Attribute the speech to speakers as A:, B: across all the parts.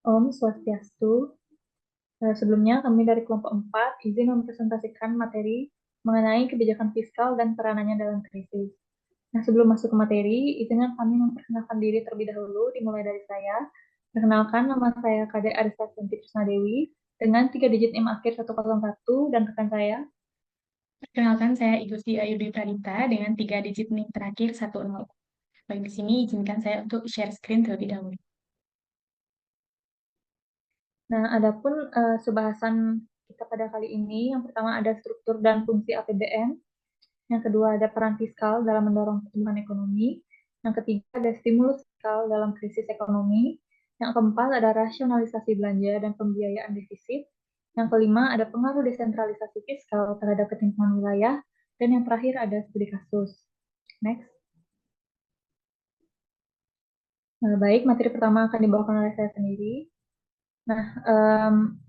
A: Om Swastiastu. Sebelumnya kami dari kelompok 4 izin mempresentasikan materi mengenai kebijakan fiskal dan peranannya dalam krisis. Nah, sebelum masuk ke materi, izinkan kami memperkenalkan diri terlebih dahulu, dimulai dari saya. Perkenalkan, nama saya Kade Arista Santi Dewi dengan 3 digit NIM akhir 101 dan rekan saya.
B: Perkenalkan, saya Igusti Ayudi Pradita dengan 3 digit NIM terakhir 10. Baik, di sini izinkan saya untuk share screen terlebih dahulu.
A: Nah, adapun sebahasan kita pada kali ini, yang pertama ada struktur dan fungsi APBN, yang kedua ada peran fiskal dalam mendorong pertumbuhan ekonomi, yang ketiga ada stimulus fiskal dalam krisis ekonomi, yang keempat ada rasionalisasi belanja dan pembiayaan defisit, yang kelima ada pengaruh desentralisasi fiskal terhadap ketimpangan wilayah, dan yang terakhir ada studi kasus. Next. Nah, baik, materi pertama akan dibawakan oleh saya sendiri. Nah,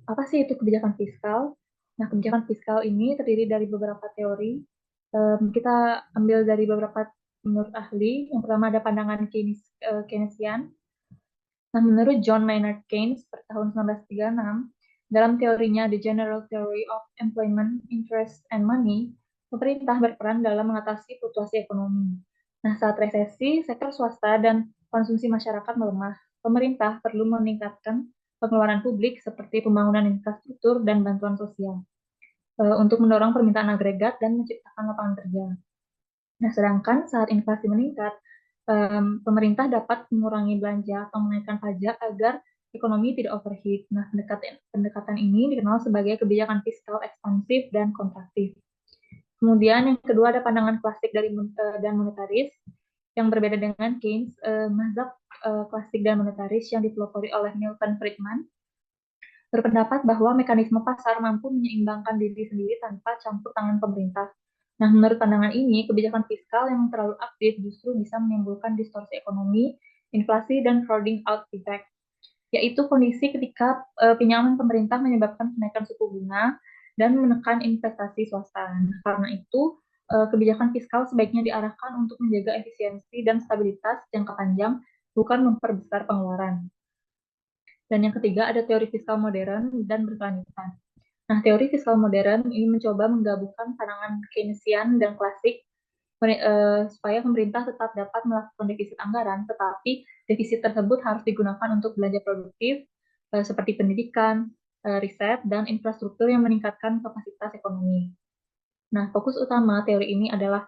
A: apa sih itu kebijakan fiskal? Nah, kebijakan fiskal ini terdiri dari beberapa teori. Kita ambil dari beberapa menurut ahli. Yang pertama ada pandangan Keynesian. Nah, menurut John Maynard Keynes per tahun 1936, dalam teorinya The General Theory of Employment, Interest, and Money, pemerintah berperan dalam mengatasi fluktuasi ekonomi. Nah, saat resesi, sektor swasta dan konsumsi masyarakat melemah. Pemerintah perlu meningkatkan pengeluaran publik seperti pembangunan infrastruktur dan bantuan sosial untuk mendorong permintaan agregat dan menciptakan lapangan kerja. Nah, sedangkan saat inflasi meningkat, pemerintah dapat mengurangi belanja atau menaikkan pajak agar ekonomi tidak overheat. Nah, pendekatan ini dikenal sebagai kebijakan fiskal ekspansif dan kontraktif. Kemudian yang kedua ada pandangan klasik dan monetaris yang berbeda dengan Keynes. Mazhab klasik dan monetaris yang dipelopori oleh Milton Friedman berpendapat bahwa mekanisme pasar mampu menyeimbangkan diri sendiri tanpa campur tangan pemerintah. Nah, menurut pandangan ini, kebijakan fiskal yang terlalu aktif justru bisa menimbulkan distorsi ekonomi, inflasi, dan crowding out effect, yaitu kondisi ketika pinjaman pemerintah menyebabkan kenaikan suku bunga dan menekan investasi swasta. Nah, karena itu, kebijakan fiskal sebaiknya diarahkan untuk menjaga efisiensi dan stabilitas jangka panjang, bukan memperbesar pengeluaran. Dan yang ketiga ada teori fiskal modern dan berkelanjutan. Nah, teori fiskal modern ini mencoba menggabungkan pandangan Keynesian dan klasik supaya pemerintah tetap dapat melakukan defisit anggaran, tetapi defisit tersebut harus digunakan untuk belanja produktif seperti pendidikan, riset, dan infrastruktur yang meningkatkan kapasitas ekonomi. Nah, fokus utama teori ini adalah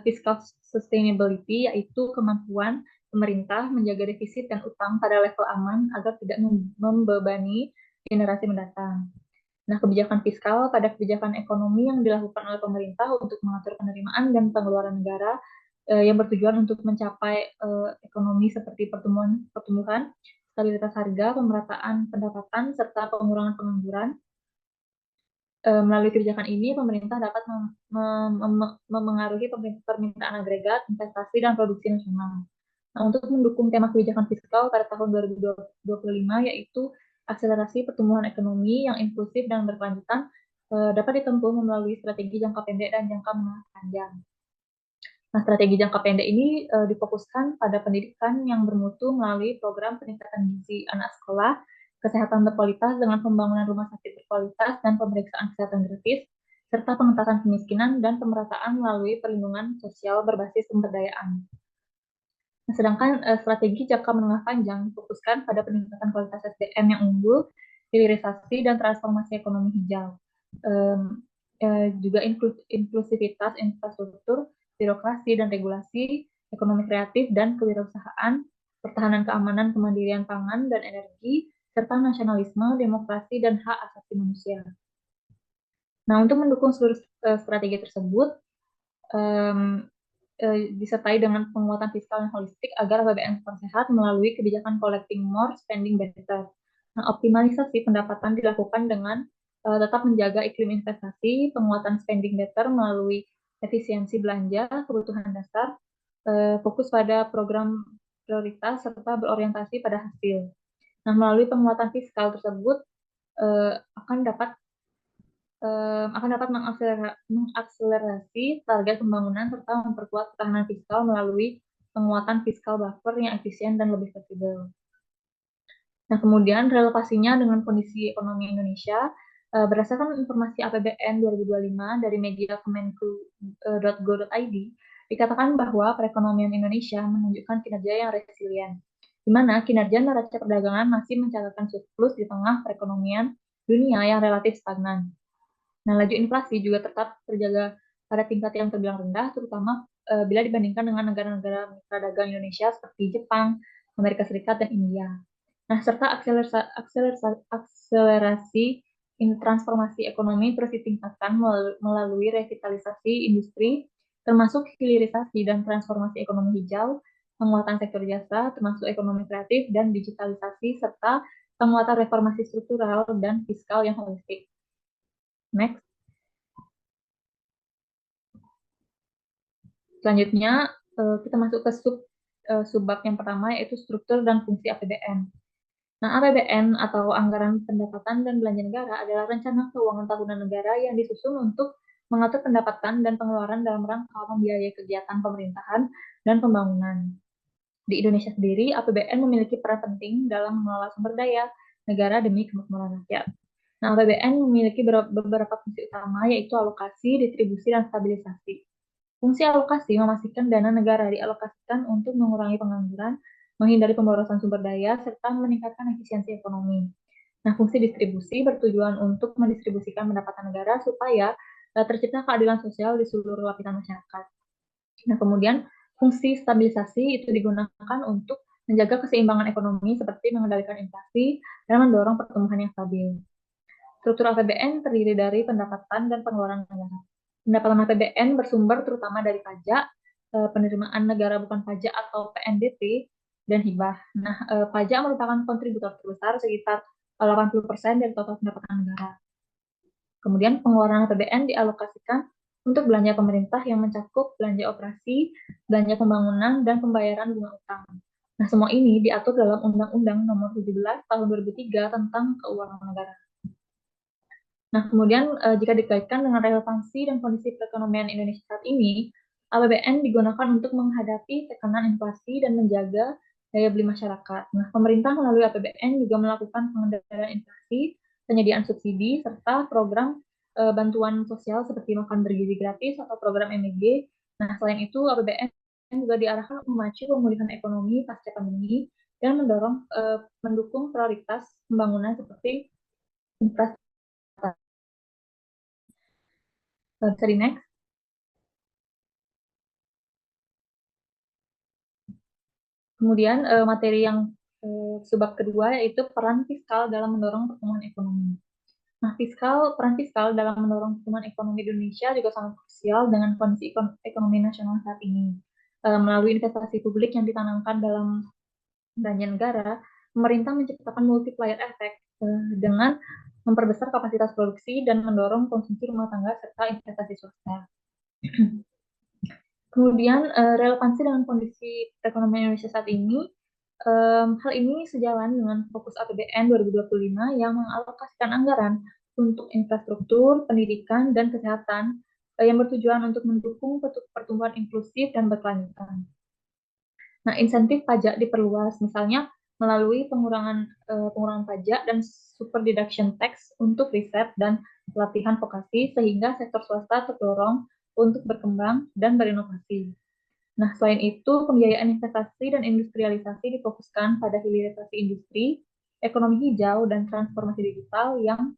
A: fiscal sustainability, yaitu kemampuan pemerintah menjaga defisit dan utang pada level aman agar tidak membebani generasi mendatang. Nah, kebijakan fiskal pada kebijakan ekonomi yang dilakukan oleh pemerintah untuk mengatur penerimaan dan pengeluaran negara yang bertujuan untuk mencapai ekonomi seperti pertumbuhan, stabilitas harga, pemerataan pendapatan, serta pengurangan pengangguran. Melalui kebijakan ini, pemerintah dapat memengaruhi permintaan agregat, investasi, dan produksi nasional. Nah, untuk mendukung tema kebijakan fiskal pada tahun 2025, yaitu akselerasi pertumbuhan ekonomi yang inklusif dan berkelanjutan, dapat ditempuh melalui strategi jangka pendek dan jangka menengah panjang. Nah, strategi jangka pendek ini difokuskan pada pendidikan yang bermutu melalui program peningkatan gizi anak sekolah, kesehatan berkualitas dengan pembangunan rumah sakit berkualitas dan pemeriksaan kesehatan gratis, serta pengentasan kemiskinan dan pemerataan melalui perlindungan sosial berbasis pemberdayaan. Nah, sedangkan strategi jangka menengah panjang difokuskan pada peningkatan kualitas SDM yang unggul, hilirisasi dan transformasi ekonomi hijau. Juga inklusivitas infrastruktur, birokrasi dan regulasi, ekonomi kreatif dan kewirausahaan, pertahanan keamanan, kemandirian pangan dan energi, serta nasionalisme, demokrasi dan hak asasi manusia. Nah, untuk mendukung seluruh strategi tersebut, um, disertai dengan penguatan fiskal yang holistik agar APBN tetap sehat melalui kebijakan collecting more, spending better. Nah, optimalisasi pendapatan dilakukan dengan tetap menjaga iklim investasi, penguatan spending better melalui efisiensi belanja, kebutuhan dasar, fokus pada program prioritas, serta berorientasi pada hasil. Nah, melalui penguatan fiskal tersebut akan dapat mengakselerasi target pembangunan serta memperkuat ketahanan fiskal melalui penguatan fiskal buffer yang efisien dan lebih fleksibel. Nah, kemudian relevasinya dengan kondisi ekonomi Indonesia, berdasarkan informasi APBN 2025 dari media kemenku.go.id, dikatakan bahwa perekonomian Indonesia menunjukkan kinerja yang resilient, di mana kinerja neraca perdagangan masih mencatatkan surplus di tengah perekonomian dunia yang relatif stagnan. Nah, laju inflasi juga tetap terjaga pada tingkat yang terbilang rendah, terutama bila dibandingkan dengan negara-negara mitra dagang Indonesia seperti Jepang, Amerika Serikat, dan India. Nah, serta akselerasi transformasi ekonomi terus ditingkatkan melalui revitalisasi industri, termasuk hilirisasi dan transformasi ekonomi hijau, penguatan sektor jasa, termasuk ekonomi kreatif dan digitalisasi, serta penguatan reformasi struktural dan fiskal yang holistik. Next. Selanjutnya, kita masuk ke subbab yang pertama, yaitu struktur dan fungsi APBN. Nah, APBN atau Anggaran Pendapatan dan Belanja Negara adalah rencana keuangan tahunan negara yang disusun untuk mengatur pendapatan dan pengeluaran dalam rangka membiayai kegiatan pemerintahan dan pembangunan. Di Indonesia sendiri, APBN memiliki peran penting dalam mengelola sumber daya negara demi kemakmuran rakyat. Nah, APBN memiliki beberapa fungsi utama, yaitu alokasi, distribusi, dan stabilisasi. Fungsi alokasi memastikan dana negara dialokasikan untuk mengurangi pengangguran, menghindari pemborosan sumber daya, serta meningkatkan efisiensi ekonomi. Nah, fungsi distribusi bertujuan untuk mendistribusikan pendapatan negara supaya tercipta keadilan sosial di seluruh lapisan masyarakat. Nah, kemudian fungsi stabilisasi itu digunakan untuk menjaga keseimbangan ekonomi seperti mengendalikan inflasi dan mendorong pertumbuhan yang stabil. Struktur APBN terdiri dari pendapatan dan pengeluaran negara. Pendapatan APBN bersumber terutama dari pajak, penerimaan negara bukan pajak atau PNBP, dan hibah. Nah, pajak merupakan kontributor terbesar sekitar 80% dari total pendapatan negara. Kemudian pengeluaran APBN dialokasikan untuk belanja pemerintah yang mencakup belanja operasi, belanja pembangunan, dan pembayaran bunga utang. Nah, semua ini diatur dalam Undang-Undang Nomor 17 Tahun 2003 tentang Keuangan Negara. Nah, kemudian jika dikaitkan dengan relevansi dan kondisi perekonomian Indonesia saat ini, APBN digunakan untuk menghadapi tekanan inflasi dan menjaga daya beli masyarakat. Nah, pemerintah melalui APBN juga melakukan pengendalian inflasi, penyediaan subsidi, serta program bantuan sosial seperti makan bergizi gratis atau program MEG. Nah, selain itu, APBN juga diarahkan untuk memacu pemulihan ekonomi pasca pandemi dan mendukung prioritas pembangunan seperti infrastruktur. Bisa di next. Kemudian materi yang subbab kedua yaitu peran fiskal dalam mendorong pertumbuhan ekonomi. Nah, peran fiskal dalam mendorong pertumbuhan ekonomi di Indonesia juga sangat krusial dengan kondisi ekonomi nasional saat ini. Melalui investasi publik yang ditanamkan dalam belanja negara, pemerintah menciptakan multiplier effect dengan memperbesar kapasitas produksi dan mendorong konsumsi rumah tangga serta investasi swasta. Kemudian relevansi dengan kondisi perekonomian Indonesia saat ini, hal ini sejalan dengan fokus APBN 2025 yang mengalokasikan anggaran untuk infrastruktur, pendidikan, dan kesehatan yang bertujuan untuk mendukung pertumbuhan inklusif dan berkelanjutan. Nah, insentif pajak diperluas, misalnya melalui pengurangan pajak dan super deduction tax untuk riset dan pelatihan vokasi, sehingga sektor swasta terdorong untuk berkembang dan berinovasi. Nah, selain itu, pembiayaan investasi dan industrialisasi difokuskan pada hilirisasi industri, ekonomi hijau, dan transformasi digital yang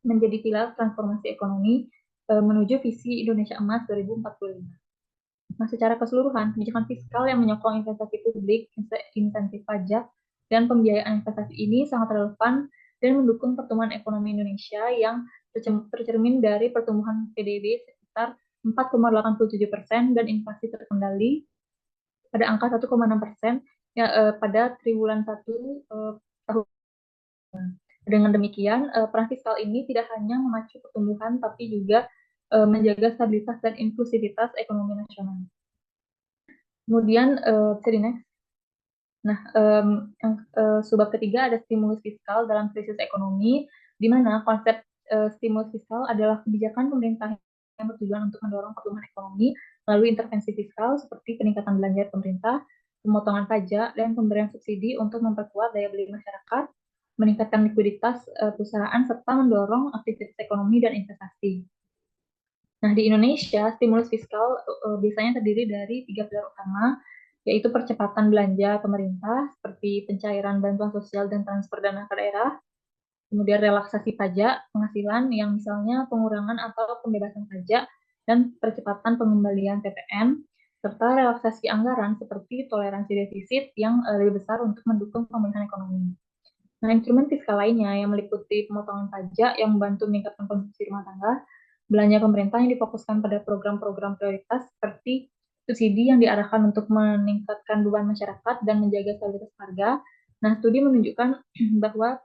A: menjadi pilar transformasi ekonomi menuju visi Indonesia Emas 2045. Nah, secara keseluruhan, kebijakan fiskal yang menyokong investasi publik, insentif pajak, dan pembiayaan investasi ini sangat relevan dan mendukung pertumbuhan ekonomi Indonesia yang tercermin dari pertumbuhan PDB sekitar 4,87% dan inflasi terkendali pada angka 1,6% ya, pada triwulan 1 tahun. Dengan demikian, peran fiskal ini tidak hanya memacu pertumbuhan, tapi juga menjaga stabilitas dan inklusivitas ekonomi nasional. Kemudian, bisa di next. Nah, yang subbab ketiga ada stimulus fiskal dalam krisis ekonomi, di mana konsep stimulus fiskal adalah kebijakan pemerintah yang bertujuan untuk mendorong pertumbuhan ekonomi melalui intervensi fiskal seperti peningkatan belanja pemerintah, pemotongan pajak, dan pemberian subsidi untuk memperkuat daya beli masyarakat, meningkatkan likuiditas perusahaan, serta mendorong aktivitas ekonomi dan investasi. Nah, di Indonesia, stimulus fiskal biasanya terdiri dari tiga pilar utama, yaitu percepatan belanja pemerintah, seperti pencairan bantuan sosial dan transfer dana ke daerah, kemudian relaksasi pajak penghasilan yang misalnya pengurangan atau pembebasan pajak, dan percepatan pengembalian PPN, serta relaksasi anggaran seperti toleransi defisit yang lebih besar untuk mendukung pemulihan ekonomi. Nah, instrumen fiskal lainnya yang meliputi pemotongan pajak yang membantu meningkatkan konsumsi rumah tangga, belanja pemerintah yang difokuskan pada program-program prioritas seperti subsidi yang diarahkan untuk meningkatkan beban masyarakat dan menjaga stabilitas harga. Nah, studi menunjukkan bahwa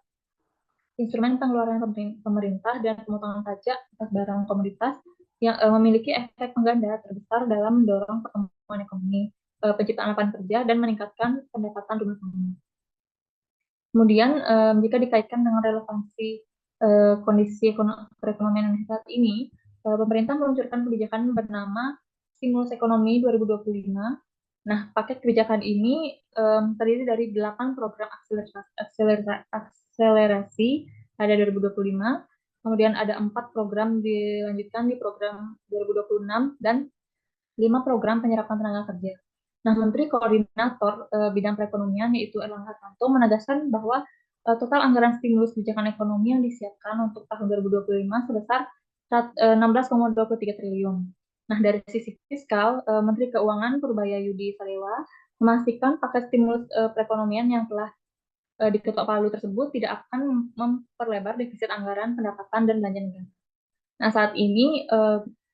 A: instrumen pengeluaran pemerintah dan pemotongan pajak atas barang komoditas yang memiliki efek pengganda terbesar dalam mendorong pertumbuhan ekonomi, penciptaan lapangan kerja, dan meningkatkan pendapatan rumah tangga. Kemudian, jika dikaitkan dengan relevansi kondisi perekonomian Indonesia saat ini, pemerintah meluncurkan kebijakan bernama Stimulus Ekonomi 2025. Nah, paket kebijakan ini terdiri dari 8 program akselerasi pada 2025, kemudian ada 4 program dilanjutkan di program 2026, dan 5 program penyerapan tenaga kerja. Nah, Menteri Koordinator Bidang Perekonomian yaitu Erlangga Hartarto menegaskan bahwa total anggaran stimulus kebijakan ekonomi yang disiapkan untuk tahun 2025 sebesar 16,23 triliun. Nah, dari sisi fiskal, Menteri Keuangan Purbaya Yudi Sadewa memastikan paket stimulus perekonomian yang telah diketok palu tersebut tidak akan memperlebar defisit anggaran pendapatan dan belanja negara. Nah, saat ini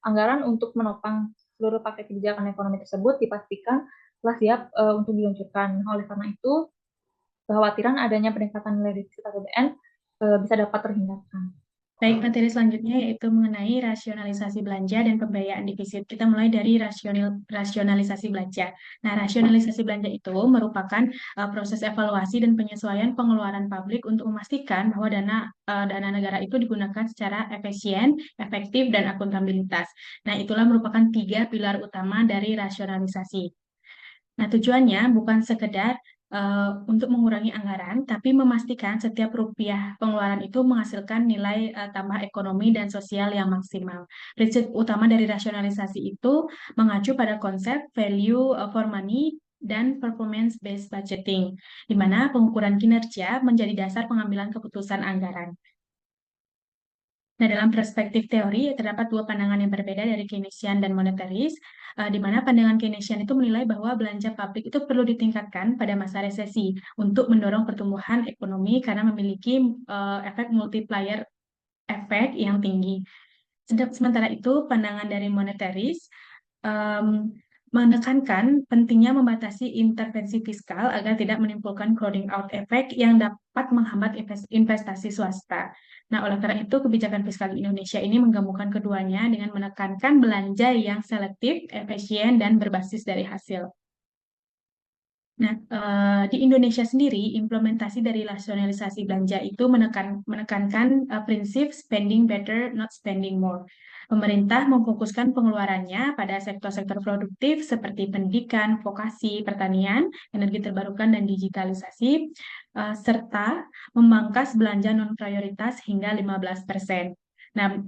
A: anggaran untuk menopang seluruh paket kebijakan ekonomi tersebut dipastikan telah siap untuk diluncurkan. Oleh karena itu, kekhawatiran adanya peningkatan nilai defisit APBN bisa dapat terhindarkan.
B: Baik, materi selanjutnya yaitu mengenai rasionalisasi belanja dan pembiayaan defisit. Kita mulai dari rasionalisasi belanja. Nah, rasionalisasi belanja itu merupakan proses evaluasi dan penyesuaian pengeluaran publik untuk memastikan bahwa dana negara itu digunakan secara efisien, efektif, dan akuntabilitas. Nah, itulah merupakan 3 pilar utama dari rasionalisasi. Nah, tujuannya bukan sekedar untuk mengurangi anggaran, tapi memastikan setiap rupiah pengeluaran itu menghasilkan nilai tambah ekonomi dan sosial yang maksimal. Prinsip utama dari rasionalisasi itu mengacu pada konsep value for money dan performance-based budgeting, di mana pengukuran kinerja menjadi dasar pengambilan keputusan anggaran. Nah, dalam perspektif teori, terdapat 2 pandangan yang berbeda dari Keynesian dan monetaris, di mana pandangan Keynesian itu menilai bahwa belanja publik itu perlu ditingkatkan pada masa resesi untuk mendorong pertumbuhan ekonomi karena memiliki efek multiplier efek yang tinggi. Sementara itu, pandangan dari monetaris menekankan pentingnya membatasi intervensi fiskal agar tidak menimbulkan crowding out effect yang dapat menghambat investasi swasta. Nah, oleh karena itu, kebijakan fiskal di Indonesia ini menggabungkan keduanya dengan menekankan belanja yang selektif, efisien, dan berbasis dari hasil. Nah, di Indonesia sendiri, implementasi dari rasionalisasi belanja itu menekankan prinsip spending better, not spending more. Pemerintah memfokuskan pengeluarannya pada sektor-sektor produktif seperti pendidikan, vokasi, pertanian, energi terbarukan, dan digitalisasi, serta memangkas belanja non-prioritas hingga 15%. Nah,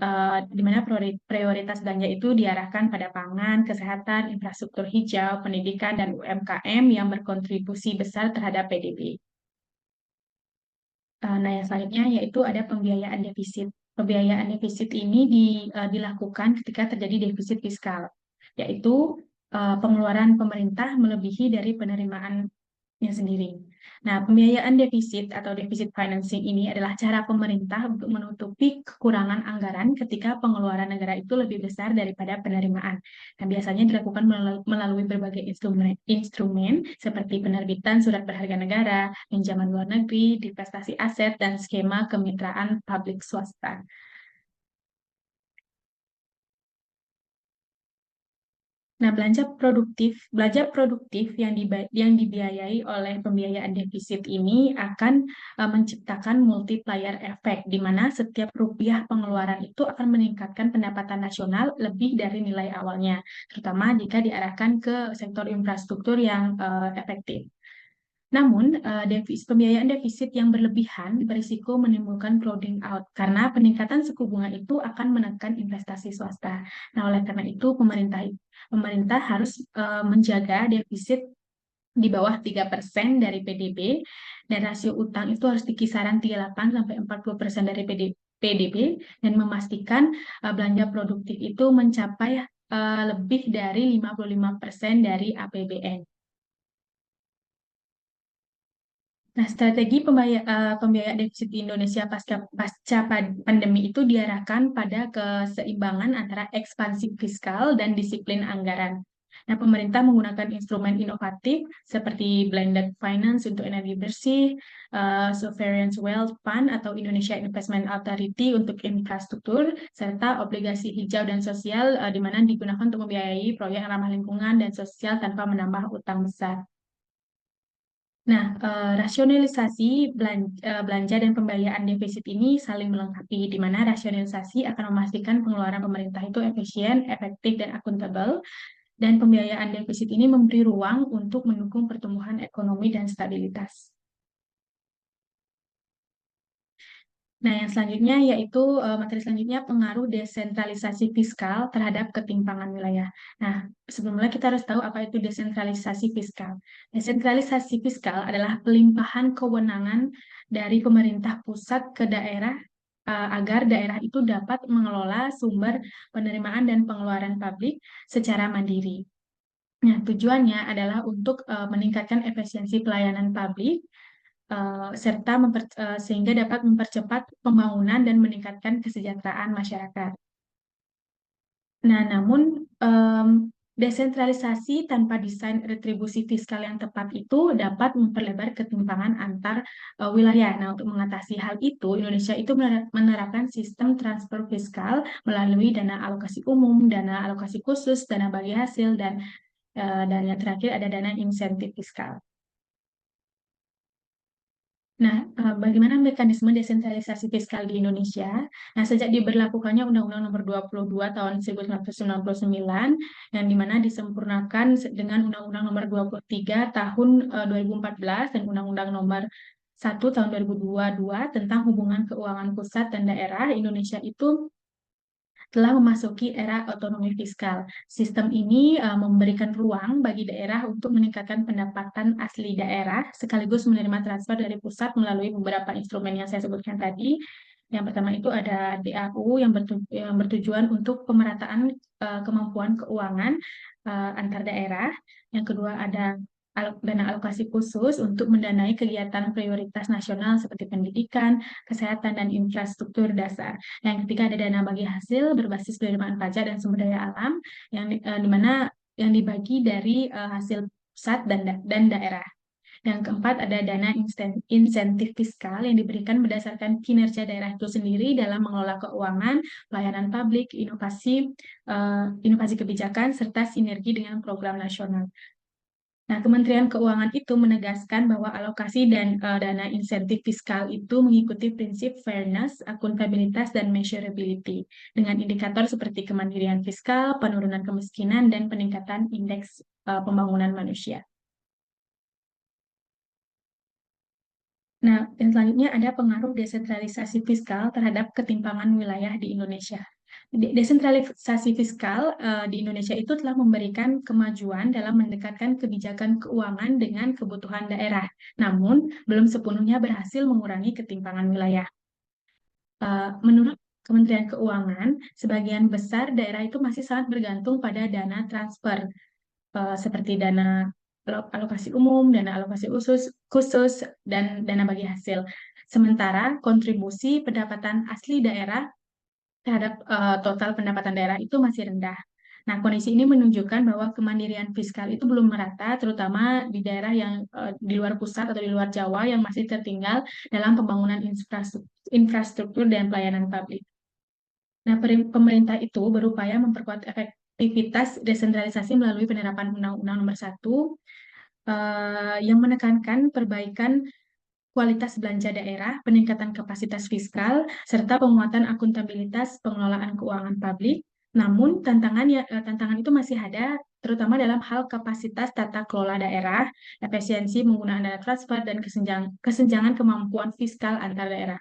B: di mana prioritas belanja itu diarahkan pada pangan, kesehatan, infrastruktur hijau, pendidikan, dan UMKM yang berkontribusi besar terhadap PDB. Nah, yang selanjutnya yaitu ada pembiayaan defisit. Pembiayaan defisit ini dilakukan ketika terjadi defisit fiskal, yaitu pengeluaran pemerintah melebihi dari penerimaan sendiri. Nah, pembiayaan defisit atau defisit financing ini adalah cara pemerintah untuk menutupi kekurangan anggaran ketika pengeluaran negara itu lebih besar daripada penerimaan. Nah, biasanya dilakukan melalui berbagai instrumen seperti penerbitan surat berharga negara, pinjaman luar negeri, divestasi aset, dan skema kemitraan publik swasta. Nah, belanja produktif yang dibiayai oleh pembiayaan defisit ini akan menciptakan multiplier effect, di mana setiap rupiah pengeluaran itu akan meningkatkan pendapatan nasional lebih dari nilai awalnya, terutama jika diarahkan ke sektor infrastruktur yang efektif. Namun, pembiayaan defisit yang berlebihan berisiko menimbulkan crowding out karena peningkatan suku bunga itu akan menekan investasi swasta. Nah, oleh karena itu pemerintah harus menjaga defisit di bawah 3% dari PDB dan rasio utang itu harus di kisaran 38 sampai 40% dari PDB dan memastikan belanja produktif itu mencapai lebih dari 55% dari APBN. Nah, strategi pembiayaan defisit di Indonesia pasca pandemi itu diarahkan pada keseimbangan antara ekspansi fiskal dan disiplin anggaran. Nah, pemerintah menggunakan instrumen inovatif seperti blended finance untuk energi bersih, sovereign wealth fund atau Indonesia Investment Authority untuk infrastruktur, serta obligasi hijau dan sosial di mana digunakan untuk membiayai proyek ramah lingkungan dan sosial tanpa menambah utang besar. Nah, rasionalisasi belanja dan pembiayaan defisit ini saling melengkapi, di mana rasionalisasi akan memastikan pengeluaran pemerintah itu efisien, efektif, dan akuntabel, dan pembiayaan defisit ini memberi ruang untuk mendukung pertumbuhan ekonomi dan stabilitas. Nah, yang selanjutnya yaitu materi selanjutnya pengaruh desentralisasi fiskal terhadap ketimpangan wilayah. Nah, sebelumnya kita harus tahu apa itu desentralisasi fiskal. Desentralisasi fiskal adalah pelimpahan kewenangan dari pemerintah pusat ke daerah agar daerah itu dapat mengelola sumber penerimaan dan pengeluaran publik secara mandiri. Nah, tujuannya adalah untuk meningkatkan efisiensi pelayanan publik serta sehingga dapat mempercepat pembangunan dan meningkatkan kesejahteraan masyarakat. Nah, namun desentralisasi tanpa desain retribusi fiskal yang tepat itu dapat memperlebar ketimpangan antar wilayah. Nah, untuk mengatasi hal itu, Indonesia itu menerapkan sistem transfer fiskal melalui dana alokasi umum, dana alokasi khusus, dana bagi hasil, dan yang terakhir ada dana insentif fiskal. Nah, bagaimana mekanisme desentralisasi fiskal di Indonesia? Nah, sejak diberlakukannya Undang-Undang Nomor 22 Tahun 1999, yang dimana disempurnakan dengan Undang-Undang Nomor 23 Tahun 2014 dan Undang-Undang Nomor 1 Tahun 2022 tentang hubungan keuangan pusat dan daerah, Indonesia itu telah memasuki era otonomi fiskal. Sistem ini memberikan ruang bagi daerah untuk meningkatkan pendapatan asli daerah, sekaligus menerima transfer dari pusat melalui beberapa instrumen yang saya sebutkan tadi. Yang pertama itu ada DAU yang bertujuan untuk pemerataan kemampuan keuangan antar daerah. Yang kedua ada dana alokasi khusus untuk mendanai kegiatan prioritas nasional seperti pendidikan, kesehatan, dan infrastruktur dasar. Yang ketiga ada dana bagi hasil berbasis penerimaan pajak dan sumber daya alam di mana yang dibagi dari hasil pusat dan daerah. Yang keempat ada dana insentif fiskal yang diberikan berdasarkan kinerja daerah itu sendiri dalam mengelola keuangan, pelayanan publik, inovasi kebijakan, serta sinergi dengan program nasional. Nah, Kementerian Keuangan itu menegaskan bahwa alokasi dan dana insentif fiskal itu mengikuti prinsip fairness, akuntabilitas, dan measurability dengan indikator seperti kemandirian fiskal, penurunan kemiskinan, dan peningkatan indeks pembangunan manusia. Nah, yang selanjutnya ada pengaruh desentralisasi fiskal terhadap ketimpangan wilayah di Indonesia. Desentralisasi fiskal di Indonesia itu telah memberikan kemajuan dalam mendekatkan kebijakan keuangan dengan kebutuhan daerah, namun belum sepenuhnya berhasil mengurangi ketimpangan wilayah. Menurut Kementerian Keuangan, sebagian besar daerah itu masih sangat bergantung pada dana transfer seperti dana alokasi umum, dana alokasi khusus, dan dana bagi hasil. Sementara kontribusi pendapatan asli daerah terhadap total pendapatan daerah itu masih rendah. Nah, kondisi ini menunjukkan bahwa kemandirian fiskal itu belum merata, terutama di daerah yang di luar pusat atau di luar Jawa yang masih tertinggal dalam pembangunan infrastruktur dan pelayanan publik. Nah, pemerintah itu berupaya memperkuat aktivitas desentralisasi melalui penerapan Undang-Undang Nomor 1 yang menekankan perbaikan kualitas belanja daerah, peningkatan kapasitas fiskal, serta penguatan akuntabilitas pengelolaan keuangan publik. Namun tantangan itu masih ada, terutama dalam hal kapasitas tata kelola daerah, efisiensi penggunaan dana transfer, dan kesenjangan kemampuan fiskal antar daerah.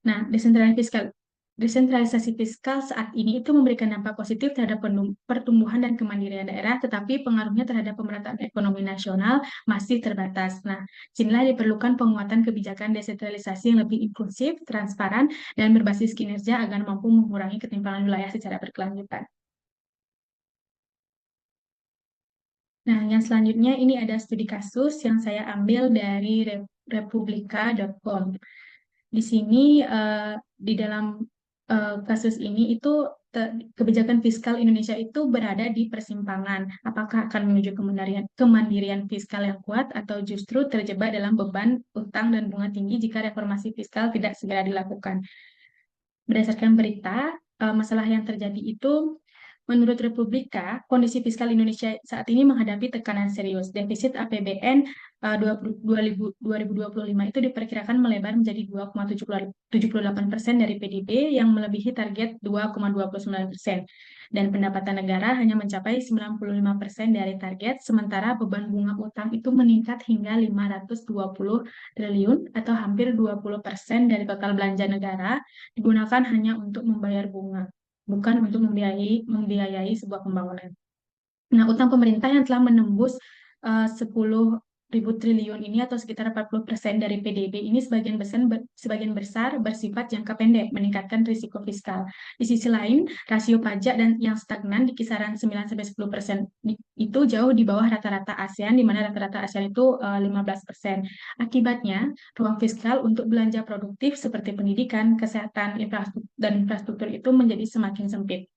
B: Nah, desentralisasi fiskal saat ini itu memberikan dampak positif terhadap pertumbuhan dan kemandirian daerah, tetapi pengaruhnya terhadap pemerataan ekonomi nasional masih terbatas. Nah, sinilah diperlukan penguatan kebijakan desentralisasi yang lebih inklusif, transparan, dan berbasis kinerja agar mampu mengurangi ketimpangan wilayah secara berkelanjutan. Nah, yang selanjutnya ini ada studi kasus yang saya ambil dari republika.com. Di sini di dalam kasus ini itu kebijakan fiskal Indonesia itu berada di persimpangan. Apakah akan menuju kemandirian fiskal yang kuat atau justru terjebak dalam beban utang dan bunga tinggi jika reformasi fiskal tidak segera dilakukan? Berdasarkan berita, masalah yang terjadi itu menurut Republika, kondisi fiskal Indonesia saat ini menghadapi tekanan serius. Defisit APBN 2025 itu diperkirakan melebar menjadi 2,78% dari PDB yang melebihi target 2,29%. Dan pendapatan negara hanya mencapai 95% dari target, sementara beban bunga utang itu meningkat hingga 520 triliun atau hampir 20% dari total belanja negara digunakan hanya untuk membayar bunga, bukan untuk membiayai sebuah pembangunan. Nah, utang pemerintah yang telah menembus 10.000 triliun ini atau sekitar 40% dari PDB ini sebagian besar bersifat jangka pendek, meningkatkan risiko fiskal. Di sisi lain, rasio pajak dan yang stagnan di kisaran 9-10% itu jauh di bawah rata-rata ASEAN, di mana rata-rata ASEAN itu 15%. Akibatnya, ruang fiskal untuk belanja produktif seperti pendidikan, kesehatan, dan infrastruktur itu menjadi semakin sempit.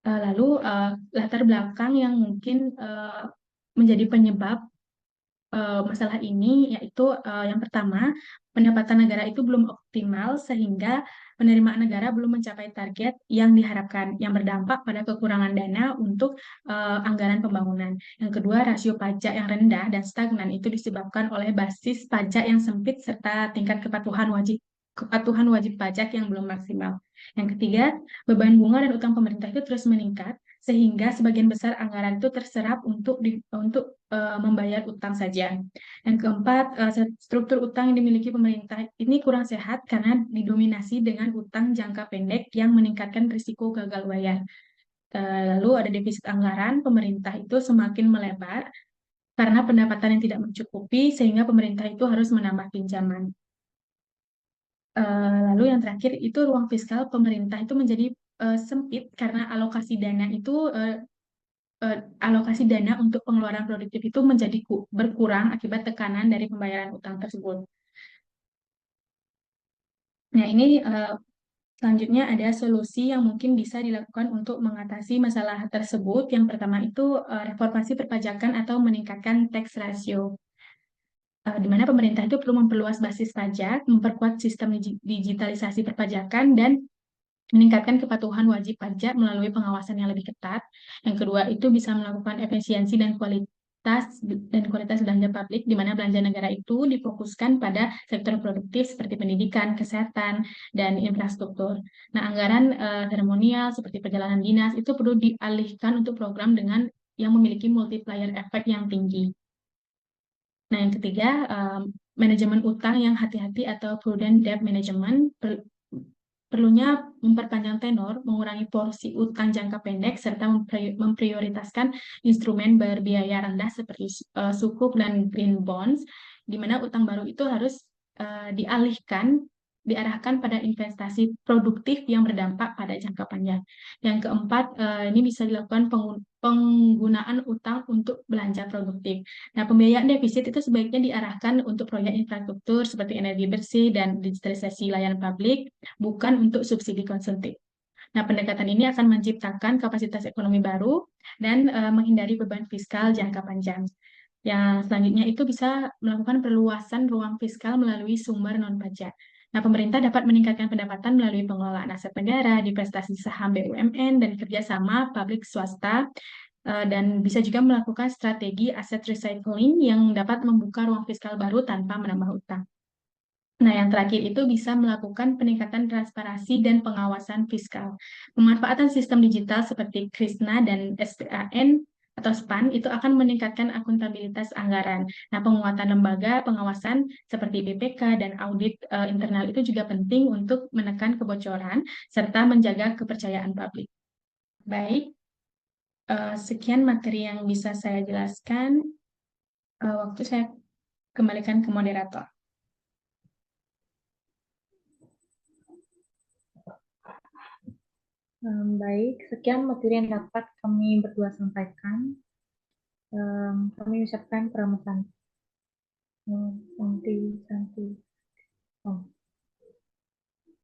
B: Lalu latar belakang yang mungkin menjadi penyebab masalah ini yaitu yang pertama, pendapatan negara itu belum optimal sehingga penerimaan negara belum mencapai target yang diharapkan, yang berdampak pada kekurangan dana untuk anggaran pembangunan. Yang kedua, rasio pajak yang rendah dan stagnan itu disebabkan oleh basis pajak yang sempit serta tingkat kepatuhan wajib pajak yang belum maksimal. Yang ketiga, beban bunga dan utang pemerintah itu terus meningkat sehingga sebagian besar anggaran itu terserap untuk membayar utang saja. Yang keempat, struktur utang yang dimiliki pemerintah ini kurang sehat karena didominasi dengan utang jangka pendek yang meningkatkan risiko gagal bayar. Lalu ada defisit anggaran, pemerintah itu semakin melebar karena pendapatan yang tidak mencukupi sehingga pemerintah itu harus menambah pinjaman. Lalu yang terakhir itu ruang fiskal pemerintah itu menjadi sempit karena alokasi dana untuk pengeluaran produktif itu menjadi berkurang akibat tekanan dari pembayaran utang tersebut. Nah, ini selanjutnya ada solusi yang mungkin bisa dilakukan untuk mengatasi masalah tersebut. Yang pertama itu reformasi perpajakan atau meningkatkan tax ratio. Di mana pemerintah itu perlu memperluas basis pajak, memperkuat sistem digitalisasi perpajakan, dan meningkatkan kepatuhan wajib pajak melalui pengawasan yang lebih ketat. Yang kedua itu bisa melakukan efisiensi dan kualitas belanja publik, di mana belanja negara itu difokuskan pada sektor produktif seperti pendidikan, kesehatan, dan infrastruktur. Nah, anggaran seremonial seperti perjalanan dinas itu perlu dialihkan untuk program dengan yang memiliki multiplier effect yang tinggi. Nah, yang ketiga, manajemen utang yang hati-hati atau prudent debt management perlunya memperpanjang tenor, mengurangi porsi utang jangka pendek, serta memprioritaskan instrumen berbiaya rendah seperti sukuk dan green bonds, di mana utang baru itu harus diarahkan pada investasi produktif yang berdampak pada jangka panjang. Yang keempat, ini bisa dilakukan penggunaan utang untuk belanja produktif. Nah, pembiayaan defisit itu sebaiknya diarahkan untuk proyek infrastruktur seperti energi bersih dan digitalisasi layanan publik, bukan untuk subsidi konsumtif. Nah, pendekatan ini akan menciptakan kapasitas ekonomi baru dan menghindari beban fiskal jangka panjang. Yang selanjutnya itu bisa melakukan perluasan ruang fiskal melalui sumber non-pajak. Nah, pemerintah dapat meningkatkan pendapatan melalui pengelolaan aset negara, divestasi saham BUMN, dan kerjasama publik swasta, dan bisa juga melakukan strategi aset recycling yang dapat membuka ruang fiskal baru tanpa menambah utang. Nah, yang terakhir itu bisa melakukan peningkatan transparansi dan pengawasan fiskal. Pemanfaatan sistem digital seperti Krisna dan SPAN atau SPAN itu akan meningkatkan akuntabilitas anggaran. Nah, penguatan lembaga pengawasan seperti BPK dan audit internal itu juga penting untuk menekan kebocoran serta menjaga kepercayaan publik. Baik, sekian materi yang bisa saya jelaskan. Waktu saya kembalikan ke moderator.
A: Baik, sekian materi yang dapat kami berdua sampaikan. Kami ucapkan pramuka. Santi, Santi. Oh.